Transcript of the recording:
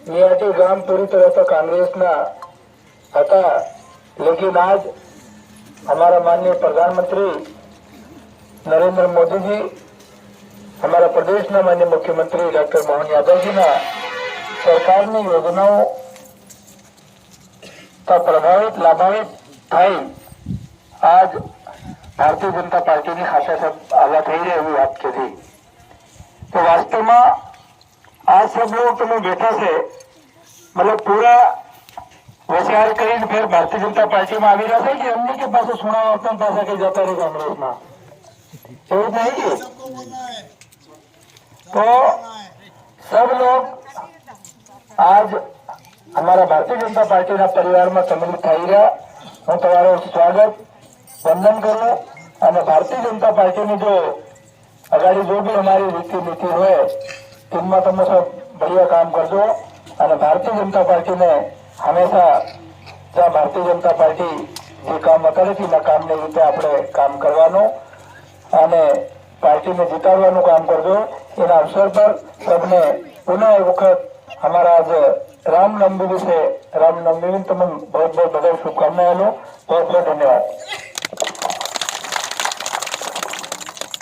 मियाटी गाम पूरी तरह से कांग्रेस था, लेकिन आज हमारा माननीय प्रधानमंत्री नरेंद्र मोदी जी, हमारा प्रदेश ना माननीय मुख्यमंत्री डॉक्टर मोहन यादव जी ना सरकार की योजनाओं का प्रभावित लाभावित थई आज भारतीय जनता पार्टी की खाते सब आगा थी रही વાત કરી तो वास्तव में आज सब लोग तुम्हें बैठा से मतलब पूरा विचार कर फिर भारतीय जनता पार्टी में આવી રહ્યા कि हमने के पास सुना अपना पासा के जाता रहे कांग्रेस में એવું नहीं तो सब लोग आज हमारा भारतीय जनता पार्टी ना परिवार में सम्मिलित થઈ રહ્યા હું તમારું સ્વાગત वंदन करूं और भारतीय जनता पार्टी में जो अगाड़ी जो भी हमारी रीति नीति है इनमें तुम सब बढ़िया काम करजो और भारतीय जनता पार्टी ने हमेशा जहाँ भारतीय जनता पार्टी જે કામ કરે છે એના કામની રીતે આપણે કામ કરવાનું અને પાર્ટીને જીતાડવાનું કામ કરજો। એના અવસર પર સૌને પુનઃ એક વખત हमारा आज रामनवमी से रामनवमी में तुम्हें बहुत बहुत बधाई शुभकामनाएं लो। बहुत बहुत धन्यवाद।